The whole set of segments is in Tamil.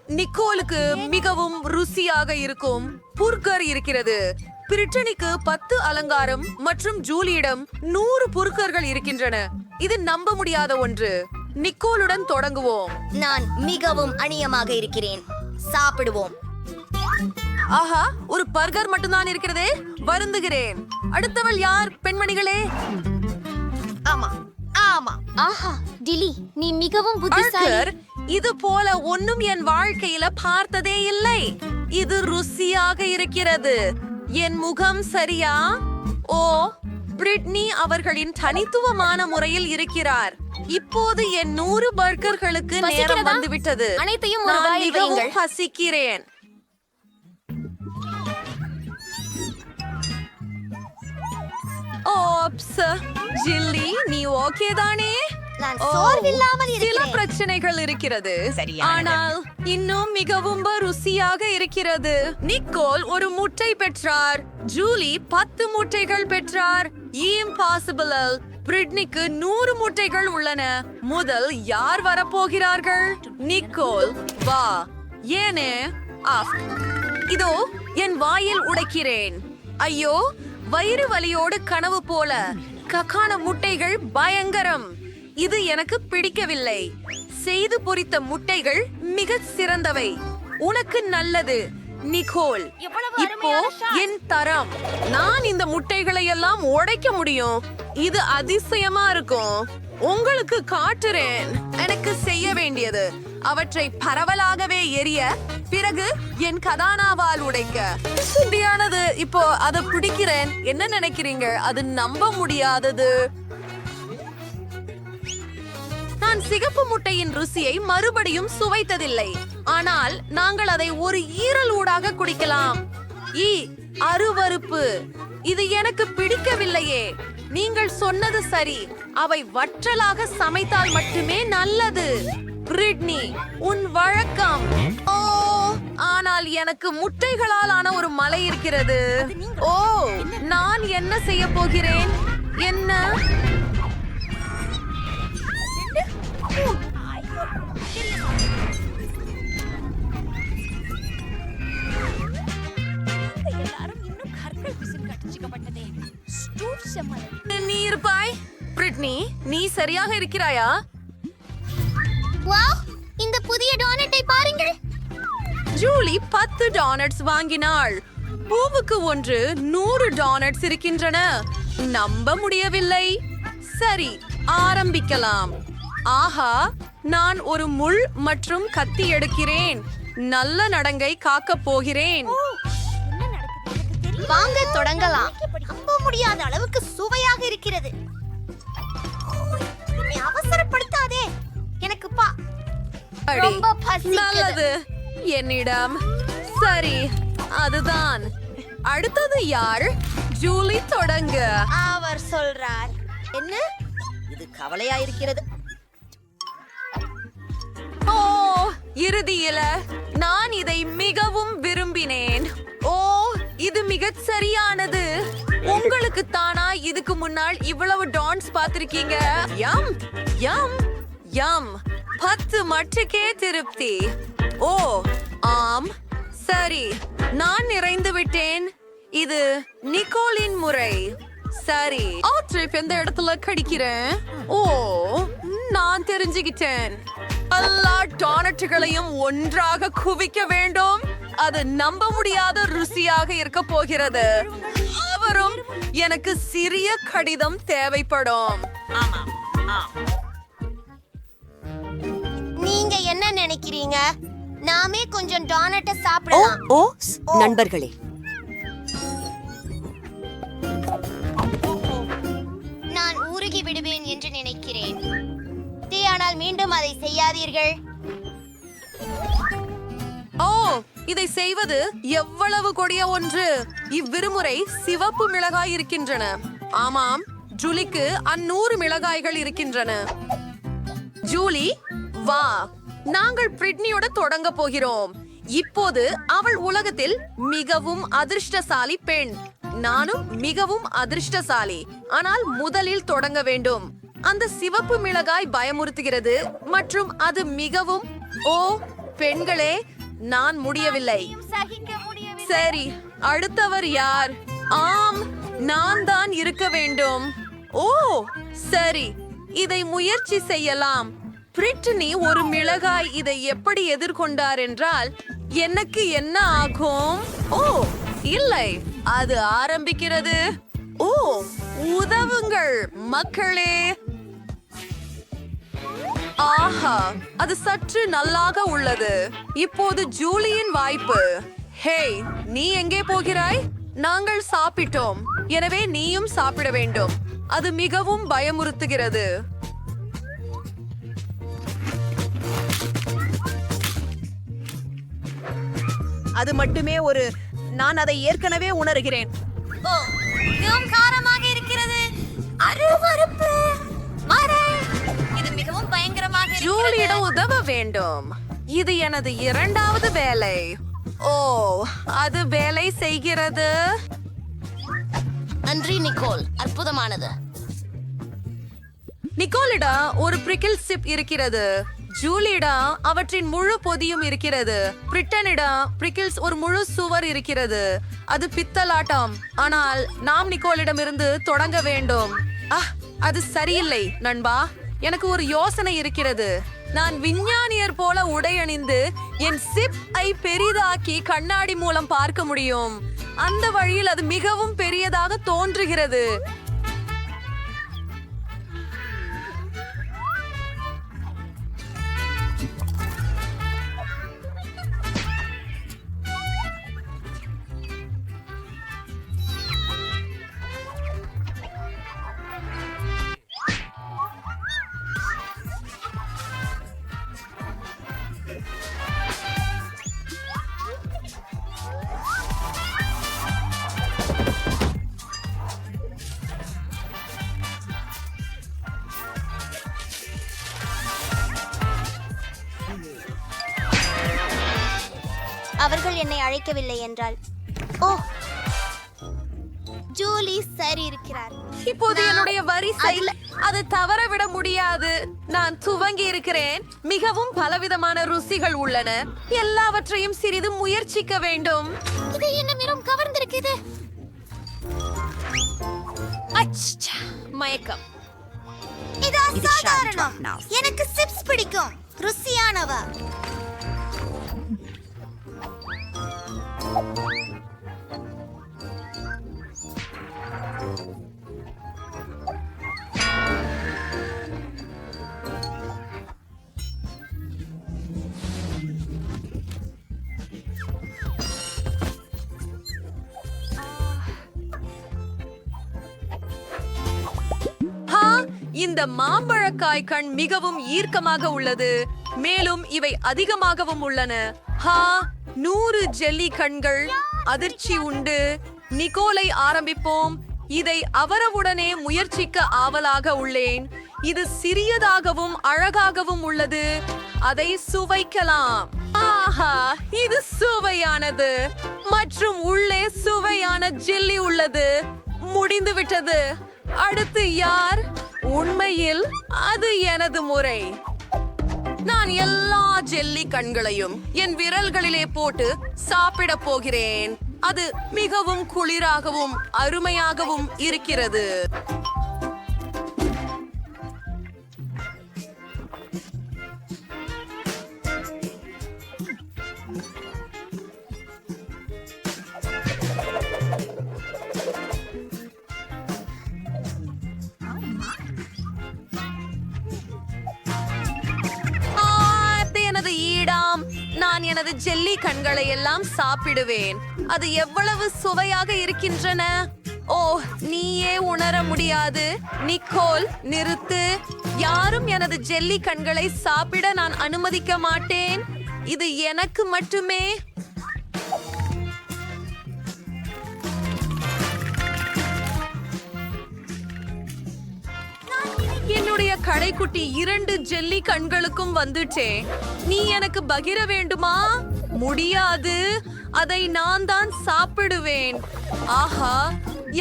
நிக்கோலுக்கு மிகவும் ருசியாக இருக்கும் புர்கர் இருக்கிறது. பிரிட்டனிக்கு 10 அலங்காரம் மற்றும் ஜூலியிடம் 100 புர்கர்கள் இருக்கின்றன. இது நம்ப முடியாத ஒன்று. நிக்கோலுடன் தொடங்குவோம். நான் மிகவும் அநியமாக இருக்கிறேன். சாப்பிடுவோம். ஆஹா, ஒரு பர்கர் மட்டும்தான் இருக்கிறதே. வருந்துகிறேன். அடுத்தவள் யார் பெண்மணிகளே? ஆமா ஆமா. ஆஹா டிலி, நீ மிகவும் புத்திசாலி. பர்கர் இது போல ஒன்னும் என் வாழ்க்கையில பார்த்ததே இல்லை. இது ருசியாக இருக்கிறது. என் முகம் சரியா? ஓ, பிரிட்னி அவர்களின் தனித்துவமான முறையில் இருக்கிறார். இப்போது என் 100 பர்கர்களுக்கு நேரம் பசிக்கிறதா? வந்துவிட்டது. அனைத்தையும் ஒரு நான் வாயில் மிகவும் வையுங்கள். பசிக்கிறேன். ஓப்ஸ், ஜில்லி, நீ ஓகே தானே? நான் ஓ, சோர்வில்லாமல் சில இருக்கிறேன். பிரச்சனைகள் இருக்கிறது, ஆனால் இன்னும் மிகவும் ருசியாக இருக்கிறது. நிக்கோல் ஒரு முட்டை பெற்றார். ஜூலி 10 முட்டைகள் பெற்றார். இம்பாசிபிள். பிரிட்னிக்கு 100 முட்டைகள் உள்ளன. முதல் யார் வரப்போகிறார்கள்? நிக்கோல், வா. ஏனே ஆஃப். இதோ என் வாயில் உடைக்கிறேன். ஐயோ, வயிறு வலியோடு கனவு போல. கக்கான முட்டைகள் பயங்கரம். இது எனக்கு பிடிக்கவில்லை. செய்து பொரித்த முட்டைகள் மிக சிறந்தவை. உனக்கு நல்லது நிக்கோல். இப்போ என் தரம். நான் இந்த முட்டைகளை எல்லாம் உடைக்க முடியும். இது அதிசயமா இருக்கும். உங்களுக்கு காட்டுறேன். எனக்கு செய்ய வேண்டியது அவற்றை பரவலாகவே எரிய, பிறகு என் கதானாவால் உடைக்க. சரியானது. இப்போ அதை பிடிக்கிறேன். என்ன நினைக்கிறீங்க? அது நம்ப முடியாதது. நான் சிகப்பு முட்டையின் ருசியை மறுபடியும் சுவைத்ததில்லை, ஆனால் நாங்கள் அதை ஒரு ஈரல் ஊடாக குடிக்கலாம். அருவருப்பு. இது எனக்கு பிடிக்கவில்லையே. நீங்கள் சொன்னது சரி. அவை வற்றலாக சமைத்தால் மட்டுமே நல்லது. பிரிட்னி, உன் வழக்கம். ஓ, ஆனால் எனக்கு முட்டைகளால் ஆன ஒரு மலை இருக்கிறது. ஓ, நான் என்ன செய்ய போகிறேன்? என்ன? நீ இருப்பாய். பிரிட்னி, நீ சரியாக இருக்கிறாயா? வாவ், இந்த புதிய டோனட்டை பாருங்கள். ஜூலி 10 டோனட்ஸ் வாங்கினாள். பூவுக்கு ஒன்று 100 டோனட்ஸ் இருக்கின்றன. நம்ப முடியவில்லை. சரி, ஆரம்பிக்கலாம். ஆஹா, நான் ஒரு முள் மற்றும் கத்தி எடுக்கிறேன். நல்ல நடங்கை காக்கப் போகிறேன். வாங்க தொடங்கலாம். நம்ப முடியாத அளவுக்கு சுவையாக இருக்கிறது. என்னை அவசரப்படுத்தாதே. எனக்கு அடி, ரொம்ப பசிக்குது. நல்லது. என்னிடம் சரி, அதுதான். அடுத்தது யார்? ஜூலி, தொடங்க. அவர் சொல்றார். என்ன? இது கவலையா இருக்கிறது. ஓ, இறுதியில நான் இதை மிகவும் விரும்பினேன். ஓ, இது மிகச் சரியானது. உங்களுக்கு தானா இதுக்கு முன்னால் இவ்வளவு டான்ஸ் பார்த்திருக்கீங்க? யம் யம் யம். 10 மட்டுக்கே திருப்தி. ஓ, ஆம், சரி, நான் நிறைந்து விட்டேன். இது நிக்கோலின் முறை. சரி, ட்ரிப் எந்த இடத்துல கடிக்கிறேன்? ஓ, நான் தெரிஞ்சுக்கிட்டேன். எல்லா டோனட்டுகளையும் ஒன்றாக குவிக்க வேண்டும். அது நம்ப முடியாத ருசியாக இருக்க போகிறது. அவரும் எனக்கு சிறிய கடிதம் தேவைப்படும். நீங்க என்ன நினைக்கிறீங்க? நாமே கொஞ்சம் டோனட்டை சாப்பிடலாம். நண்பர்களே, நான் உருகி விடுவேன் என்று நினைக்கிறேன். ஆனால் மீண்டும் அதை செய்யாதீர்கள். ஓ, இதை செய்வது எவ்வளவு கொடிய ஒன்று. இவ்விருமுறை சிவப்பு மிளகாய் இருக்கின்றன. ஆமாம், ஜூலிக்கு 100 மிளகாய்கள் இருக்கின்றன. ஜூலி, வா. நாங்கள் பிரிட்னியோட தொடங்க போகிறோம். இப்போது அவள் உலகத்தில் மிகவும் அதிர்ஷ்டசாலி பெண். நானும் மிகவும் அதிர்ஷ்டசாலி. ஆனால் முதலில் தொடங்க வேண்டும். அந்த சிவப்பு மிளகாய் பயமுறுத்துகிறது மற்றும் அது மிகவும்... ஓ பெண்களே, நான் முடியவில்லை. சரி, அடுத்தவர் யார்? ஆம், நான் தான் இருக்க வேண்டும். ஓ சரி, இதை முயற்சி செய்யலாம். பிரிட்டனி ஒரு மிளகாய் இதை எப்படி எதிர்கொண்டார் என்றால் எனக்கு என்ன ஆகும்? ஓ இல்லை, அது ஆரம்பிக்கிறது. ஓ உதவுங்கள் மக்களே. ஆஹா, அது சற்று நல்லாக உள்ளது. இப்போது ஜூலியின் வாய்ப்பு. ஹே, நீ எங்கே போகிறாய்? நாங்கள் சாப்பிட்டோம், எனவே நீயும் சாப்பிட வேண்டும். அது மிகவும் பயமுறுத்துகிறது. அது மட்டுமே நான் அதை ஏற்கனவே உணர்கிறேன். ஓ, மிகவும் காரமாக இருக்கிறது. அருவருப்பு. மாறே. இது மிகவும் பயங்கரமாக இருக்கிறது. ஜூலியிடம் உதவ வேண்டும். இது எனது இரண்டாவது வேலை. ஓ, அது வேலை செய்கிறது. நன்றி நிக்கோல், அற்புதமானது. நிக்கோலிடம் ஒரு பிரிக்கிள் சிப் இருக்கிறது. ஜூலியிடம் அவற்றின் முழு பொதியும் இருக்கிறது. பிரிட்டனிடம் பிரிக்கிள்ஸ் ஒரு முழு சுவர் இருக்கிறது. அது பித்தலாட்டம். ஆனால் நாம் நிக்கோலிடமிருந்து தொடங்க வேண்டும். அது சரியில்லை நண்பா. எனக்கு ஒரு யோசனை இருக்கிறது. நான் விஞ்ஞானியர் போல உடை அணிந்து என் சிப் ஐ பெரிதாக்கி கண்ணாடி மூலம் பார்க்க முடியும். அந்த வழியில் அது மிகவும் பெரியதாக தோன்றுகிறது. அவர்கள் என்னை அழைக்கவில்லை என்றால். ஓ, ஜூலி சரி இருக்கிறார். இப்போது என்னுடைய வரிசை அது தவற விட முடியாது. நான் துவங்கி இருக்கிறேன். மிகவும் பலவிதமான ருசிகள் உள்ளன. எல்லாவற்றையும் சிறிது முயற்சிக்க வேண்டும். இது என்ன மிகவும் கவர்ந்திருக்குது. மயக்கம். இது அசாதாரணம். எனக்கு சிப்ஸ் பிடிக்கும். ருசியானவ. இந்த மாம்பழக்காய் கண் மிகவும் ஈர்க்கமாக உள்ளது. மேலும் இவை அதிகமாகவும் உள்ளன. 100 ஜெல்லி கண்கள். அதிர்ச்சி உண்டு. நிக்கோலை ஆரம்பிப்போம். இதை அவரவுடனே முயற்சிக்க ஆவலாக உள்ளேன். இது சிறியதாகவும் அழகாகவும் உள்ளது. அதை சுவைக்கலாம். ஆஹா, இது சுவையானது. மற்றும் உள்ளே சுவையான ஜெல்லி உள்ளது. முடிந்து விட்டது. அடுத்து யார்? உண்மையில் அது எனது முறை. நான் எல்லா ஜெல்லி கண்களையும் என் விரல்களிலே போட்டு சாப்பிட போகிறேன். அது மிகவும் குளிராகவும் அருமையாகவும் இருக்கிறது. நான் எனது ஜெல்லி கண்களை எல்லாம் சாப்பிடுவேன். அது எவ்வளவு சுவையாக இருக்கின்றன. ஓ, நீயே உணர முடியாது. நிக்கோல், நிறுத்து. யாரும் எனது ஜெல்லி கண்களை சாப்பிட நான் அனுமதிக்க மாட்டேன். இது எனக்கு மட்டுமே. என்னுடைய கடைக்குட்டி 2 ஜெல்லி கண்களுக்கும் வந்துட்டே. நீ எனக்கு பகிர வேண்டுமா? முடியாது. அதை நான் தான் சாப்பிடுவேன். ஆஹா,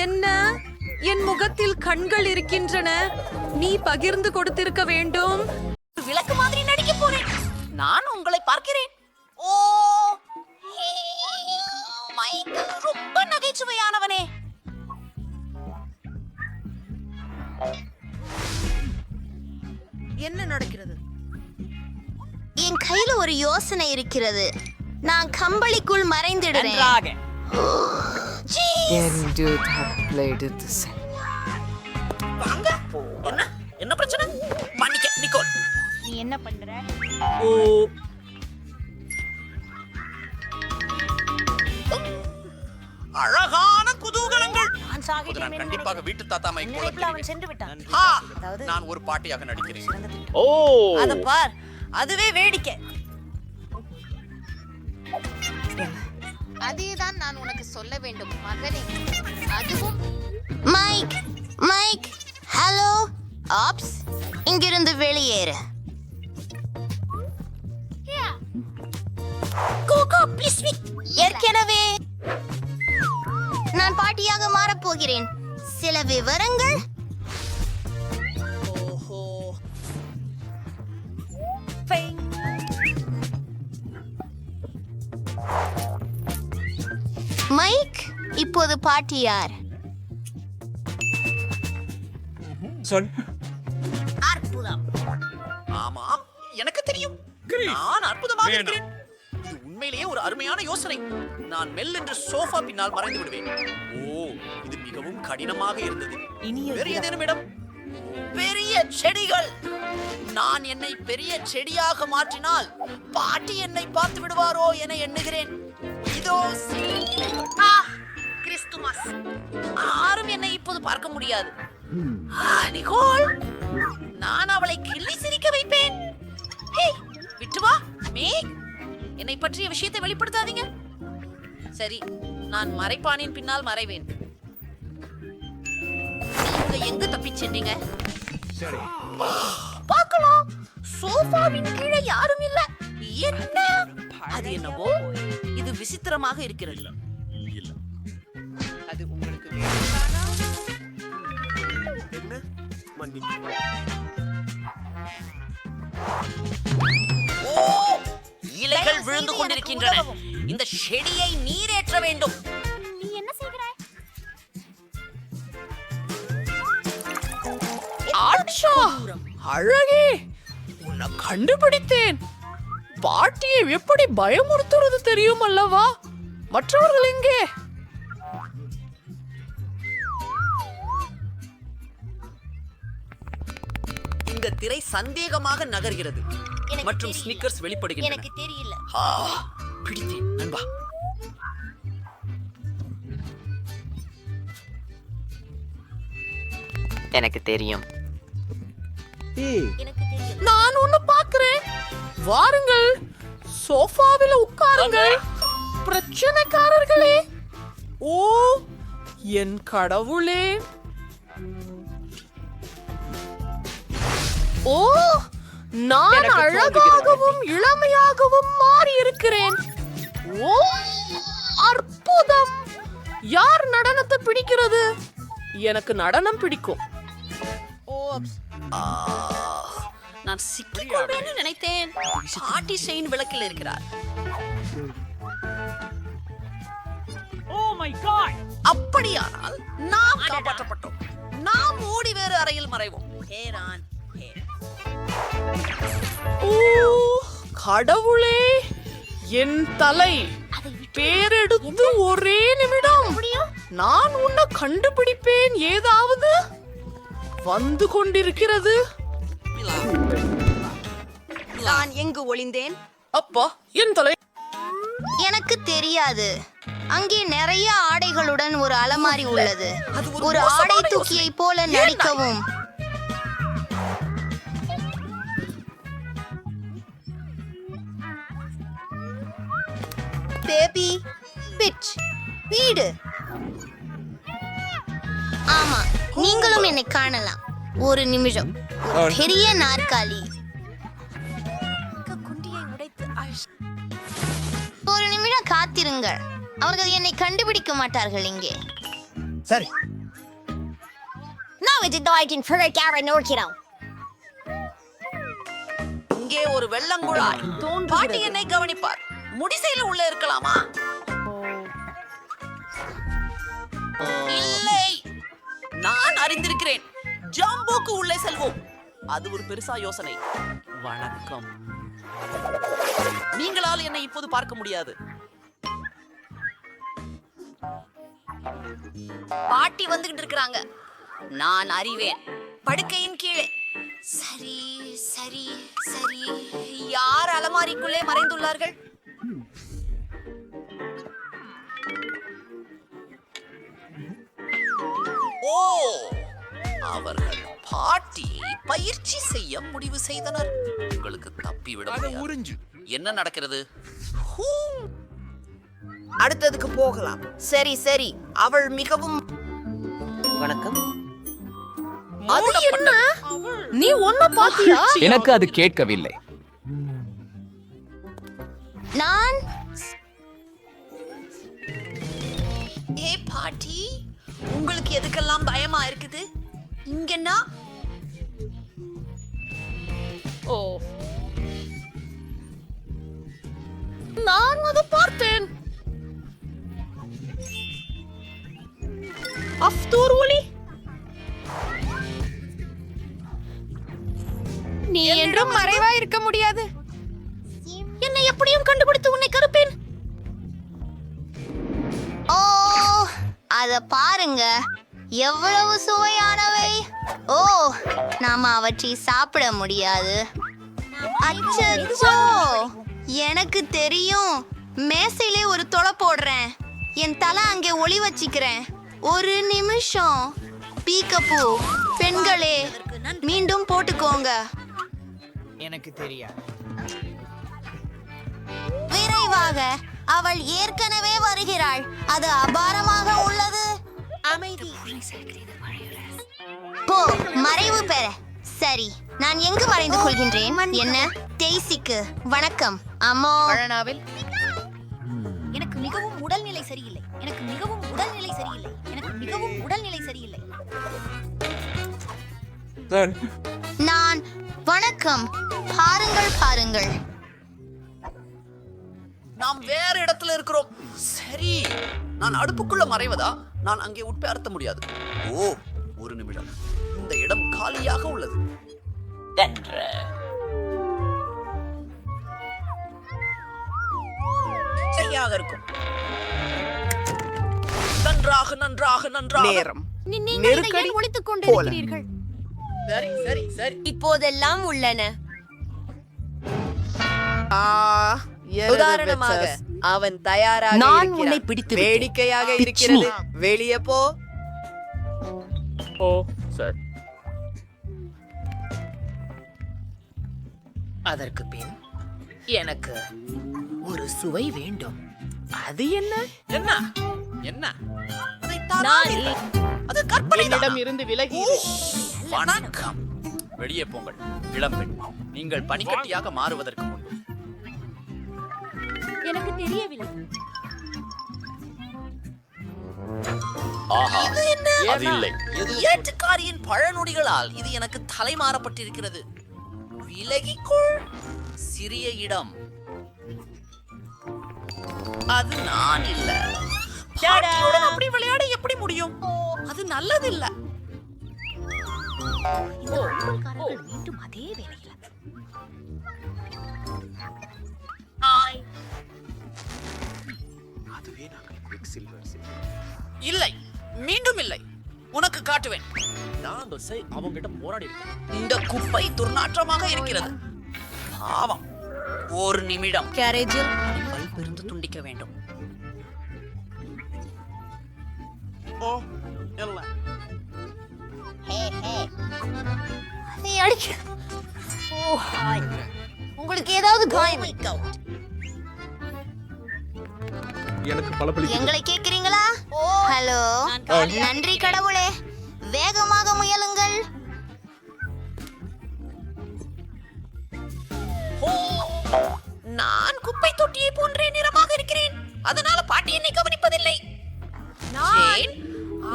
என்ன? என் முகத்தில் கண்கள் இருக்கின்றன. நீ பகிர்ந்து கொடுத்திருக்க வேண்டும். விளக்கு மாதிரி நடிக்க போறேன். நான் உங்களை பார்க்கிறேன். ஓ நகைச்சுவையானவனே. என்ன நடக்கிறது? என் கையில ஒரு யோசனை இருக்கிறது. நான் கம்பளிக்குள் மறைந்திடுறேன். Any dude had played it the same. வாங்க. என்ன பிரச்சனை? மன்னிக்க நிக்கோல். நீ என்ன பண்ற? ஓ அழகான குதூகலங்கள். நான் கண்டிப்பாக வீட்டு தாத்தா மைக் போல அவன் சென்று விட்டான். ஆ, நான் ஒரு பாட்டியாக நடிக்கிறேன். ஓ அத பார், அதுவே வேடிக்கை. அதேதான் நான் உனக்கு சொல்ல வேண்டும் மகனே. அதுவும் மைக் மைக் ஹலோ ஆப்ஸ், இங்கிருந்து வெளியேறு. கோகோ ப்ளீஸ் ஏற்கனவே நான் பாட்டியாக மாறப் போகிறேன். சில விவரங்கள். ஓஹோ மைக் இப்போது பாட்டி யார்? ஆமாம், எனக்கு தெரியும். நான் அற்புதமாக இருக்கிறேன். இது உண்மையிலேயே ஒரு அருமையான யோசனை. நான் மெல்லென்று சோஃபா பின்னால் மறைந்து விடுவேன். ஓ, இது மிகவும் கடினமாக இருந்தது. வேறு ஏதேனும் இடம்? பெரிய செடிகள். நான் என்னை பெரிய செடியாக மாற்றினால் பாட்டி என்னை பார்த்து விடுவாரோ என எண்ணுகிறேன். இதோ கிறிஸ்துமஸ். யாரும் என்னை இப்போது பார்க்க முடியாது. நிகோல், நான் அவளை கிள்ளி சிரிக்க வைப்பேன். ஹே, விட்டு வா மேக். என்னை பற்றிய விஷயத்தை வெளிப்படுத்தாதீங்க. சரி, நான் மறைப்பானின் பின்னால் மறைவேன். நீங்க எங்க தப்பிச் சென்றீங்க? பார்க்கலாம். சோஃபாவின் கீழே யாரும் இல்ல. என்ன? அது என்னவோ இது விசித்திரமாக இருக்கிறது. அது உங்களுக்கு வேணும்தானா? என்ன? மன்னிப்பு. ஓ, இலைகள் விழுந்து கொண்டிருக்கின்றன. இந்த செடியை நீரேற்ற வேண்டும். நீ என்ன செய்கிறாய்? ஆட்சா, அழகே, உன்னை கண்டுபிடித்தேன். பாட்டியை எப்படி பயமுறுத்துறது தெரியும் அல்லவா? மற்றவர்கள் எங்கே? இந்த திரை சந்தேகமாக நகர்கிறது மற்றும் ஸ்னிக்கர்ஸ் வெளிப்படுகின்றன. எனக்கு தெரியல. ஆ, பிடித்தேன் நண்பா. எனக்கு தெரியும். நான் ஒண்ணு பாக்குறேன். வாருங்கள், சோஃபாவில் உட்காருங்கள். பிரச்சனைக்காரர்களே. ஓ, என் கடவுளே. ஓ, நான் அழகாகவும் இளமையாகவும் மாறி இருக்கிறேன். ஓ, அற்புதம். யார் நடனத்தை பிடிக்கிறது? எனக்கு நடனம் பிடிக்கும். நான் சிக்கிக்கொள்வேன்னு நினைத்தேன். பாட்டி செயின் விளக்கில் இருக்கிறார். அப்படியானால் நாம் காப்பாற்றப்பட்டோம். நாம் ஓடி வேறு அறையில் மறைவோம். ஓ, கடவுளே, என் தலை பேரெடுத்து ஒரே நிமிடம். நான் உன்னை கண்டுபிடிப்பேன். ஏதாவது வந்து கொண்டிருக்கிறது. நான் எங்கு ஒளிந்தேன்? அப்பா, என் தலை. எனக்கு தெரியாது. அங்கே நிறைய ஆடைகளுடன் ஒரு அலமாரி உள்ளது. ஒரு ஆடை தூக்கியை போல நடிக்கவும். பேபி பிட்ச் வீடு. ஆமா, நீங்களும் என்னை காணலாம். ஒரு நிமிஷம். ஒரு பெரிய நாற்காலி. ஒரு நிமிடம் காத்திருங்கள். அவர்கள் என்னை கண்டுபிடிக்க மாட்டார்கள். இங்கே சரி, இங்கே ஒரு வெள்ளங்குழாய். பாட்டி என்னை கவனிப்பார். முடிசையில உள்ள இருக்கலாமா? இல்லை, நான் அறிந்திருக்கிறேன். ஜாம்போக்கு உள்ளே செல்வோம். அது ஒரு பெருசா யோசனை. வணக்கம். நீங்களால் என்னை இப்போது பார்க்க முடியாது. பாட்டி வந்துகிட்டு இருக்கிறாங்க. நான் அறிவேன். படுக்கையின் கீழே. சரி சரி சரி. யார் அலமாரிக்குள்ளே மறைந்துள்ளார்கள்? ஓ, அவர்கள் பாட்டியை பயிற்சி செய்ய முடிவு செய்தனர். உங்களுக்கு தப்பிவிட முடியாது. என்ன நடக்கிறது? ஹூ. அடுத்ததுக்கு போகலாம். சரி சரி, அவள் மிகவும் வணக்கம். அது என்ன? நீ ஒன்ன பாத்தியா? எனக்கு அது கேட்கவில்லை. நான் ஏ பாட்டி, உங்களுக்கு எதுக்கெல்லாம் பயமா இருக்குது? இங்கன்னா ஓ, நான் அதை பார்த்தேன். அஃப்தூர் ஒலி, நீ என்றும் மறைவா இருக்க முடியாது. என்னை எப்படியும் கண்டுபிடித்து உன்னை கருப்பேன். ஓ, அத பாருங்க, எவ்வளவு சுவையானவை. ஓ, நாம அவற்றை சாப்பிட முடியாது. அச்சச்சோ, எனக்கு தெரியும். மேசையிலே ஒரு தொலை போடுறேன். என் தலை அங்கே ஒளி வச்சிக்கிறேன். ஒரு நிமிஷம். பீக்கப்பூ பெண்களே, மீண்டும் போட்டுக்கோங்க. எனக்கு தெரியாது. விரைவாக, அவள் ஏற்கனவே வருகிறாள். அது அபாரமாக உள்ளது. அமைதி. போ, மறைவு பெற. சரி, நான் எங்கு மறைந்து கொள்கின்றேன்? என்ன? டெய்சிக்கு வணக்கம். அம்மோ, எனக்கு மிகவும் உடல்நிலை சரியில்லை. எனக்கு மிகவும் உடல்நிலை சரியில்லை. எனக்கு மிகவும் உடல்நிலை சரியில்லை. நான் வணக்கம். பாருங்கள் பாருங்கள். நாம் வேற இடத்துல இருக்கிறோம். சரி, நான் அடுப்புக்குள்ள மறைவதா? நான் அங்கே உட்பேர்த்த முடியாது. ஓ, ஒரு நிமிடம். இந்த இடம் காலியாக உள்ளது. சரியாக இருக்கும். நன்றாக நன்றாக நன்றாக. நேரம். நீங்கள் இதை ஏன் ஒளித்துக் கொண்டிருக்கிறீர்கள்? சரி சரி சரி. இப்போதெல்லாம் உள்ளன. உதாரணமாக, அவன் தயாராக நான் இருக்கிறான். உன்னை பிடித்து விட்டேன். வேடிக்கையாக இருக்கிறது. வெளியே போ. அதற்கு பின் எனக்கு ஒரு சுவை வேண்டும். அது என்ன? என்ன என்ன? அதை தாராதீர்கள். அது கற்பனைதான். இருந்து விலகி. வணக்கம். வெளியே போங்கள் இளம்பெண். நீங்கள் பனிக்கட்டியாக மாறுவதற்கு முன்பு. எனக்கு தெரியவில்லை. ஆஹா, அது இல்லை. ஏற்றுக்காரியின் பழநொடிகளால் இது எனக்கு தலைமாறப்பட்டிருக்கிறது. விலகிக்கொள். சிறிய இடம். அது நான் இல்ல. பாட்டியுடன் அப்படி விளையாட எப்படி முடியும்? அது நல்லது இல்ல. மீண்டும் அதே வேலையில். இல்லை, மீண்டும் இல்லை. உனக்கு காட்டுவேன். அவங்கிட்ட போராடி இந்த குப்பை துர்நாற்றமாக இருக்கிறது. பாவம். ஒரு நிமிடம். கேரேஜில் பல்ப் இருந்து துண்டிக்க வேண்டும். நீ அடிக்க. உங்களுக்கு ஏதாவது காயம்? எனக்கு பலப்பளிக்கிறது. எங்களை கேக்குறீங்களா? ஹலோ, நன்றி கடவுளே. வேகமாக முயலுங்கள். நான் குப்பை தொட்டியை போன்றே நிறமாக இருக்கிறேன். அதனால பாட்டி என்னை கவனிப்பதில்லை. நான்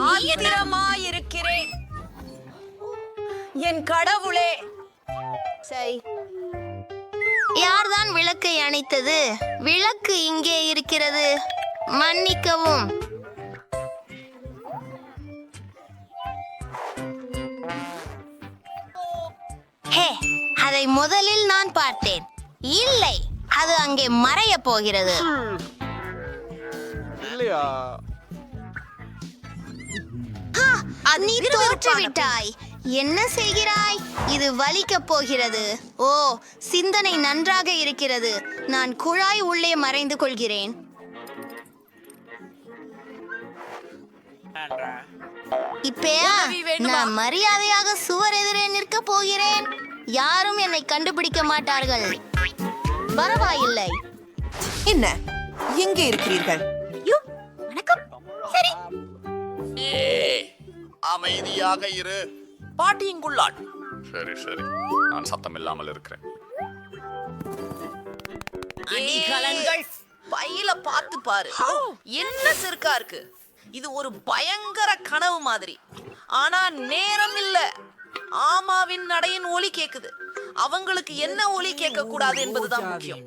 ஆத்திரமாயிருக்கிறேன். என் கடவுளே. சரி, யார்தான் விளக்கை அணைத்தது? விளக்கு இங்கே இருக்கிறது. மன்னிக்கவும். அதை முதலில் நான் பார்த்தேன். இல்லை, அது அங்கே மறைய போகிறது. இல்லையா? நீ தோற்று விட்டாய். என்ன செய்கிறாய்? இது வலிக்கப் போகிறது. ஓ, சிந்தனை நன்றாக இருக்கிறது. நான் குழாய் உள்ளே மறைந்து கொள்கிறேன். இப்பயா நான் மரியாதையாக சுவர் எதிரே நிற்க போகிறேன். யாரும் என்னை கண்டுபிடிக்க மாட்டார்கள். பரவாயில்லை. என்ன எங்கே இருக்கிறீர்கள்? வணக்கம். சரி, அமைதியாக இரு. பாட்டி இங்குள்ளாள். சரி சரி, நான் சத்தம் இல்லாமல் இருக்கிறேன். அணிகலன்கள் பையில பார்த்து பாரு. என்ன சிறுக்கா இருக்கு. இது ஒரு பயங்கர கனவு மாதிரி. ஆனா நேரம் இல்ல. ஆமாவின் நடையின் ஒலி கேக்குது. அவங்களுக்கு என்ன ஒலி கேட்க கூடாது என்பதுதான் முக்கியம்.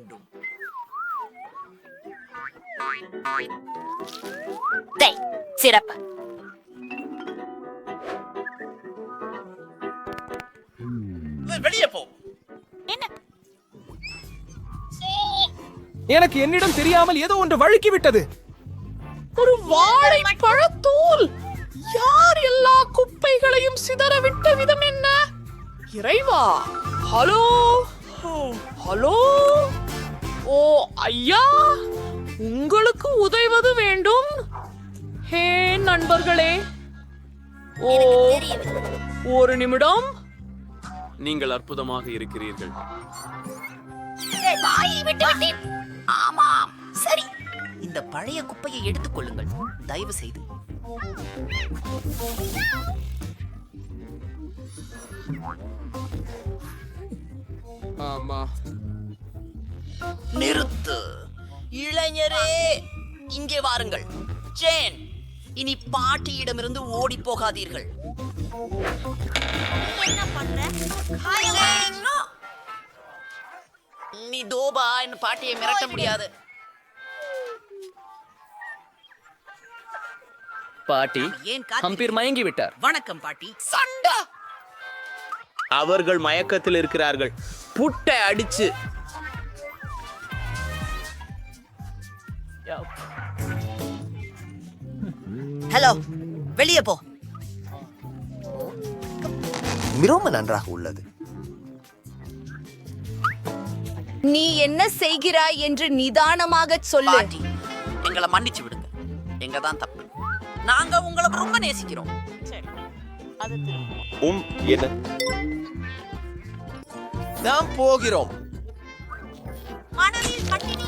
சிறப்பு. வெளியே போ. எனக்கு என்னிடம் தெரியாமல் ஏதோ ஒன்று வழுக்கி விட்டது. ஒரு வாழைப்பழத்தூள். யார் எல்லா குப்பைகளையும் சிதறவிட்ட விதம் என்ன? இறைவா! ஹலோ ஹலோ, ஓ ஐயா, உங்களுக்கு உதவுவது வேண்டும். ஹே நண்பர்களே, ஓ ஒரு நிமிடம். நீங்கள் அற்புதமாக இருக்கிறீர்கள். ஆமாம், சரி. இந்த பழைய குப்பையை எடுத்துக் கொள்ளுங்கள், தயவு செய்து. ஆமா. நிறுத்து. இளைஞரே, இங்கே வாருங்கள். ஜேன், இனி பாட்டியிடமிருந்து ஓடி போகாதீர்கள். நீ தோபா என்ன பாட்டியை மிரட்ட முடியாது. பாட்டி ஏன் ஹம்பீர் மயங்கி விட்டார். வணக்கம் பாட்டி. சண்டா. அவர்கள் மயக்கத்தில் இருக்கிறார்கள். புட்டை அடிச்சு. ஹலோ, வெளியே போ. மிகவும் நன்றாக உள்ளது. நீ என்ன செய்கிறாய் என்று நிதானமாக சொல்லு. பாட்டி, எங்களை மன்னிச்சு விடுங்க. எங்க தான் தப்பு. நாங்க உங்களை ரொம்ப நேசிக்கிறோம். என்ன நாம் போகிறோம். மணலில் பட்டினி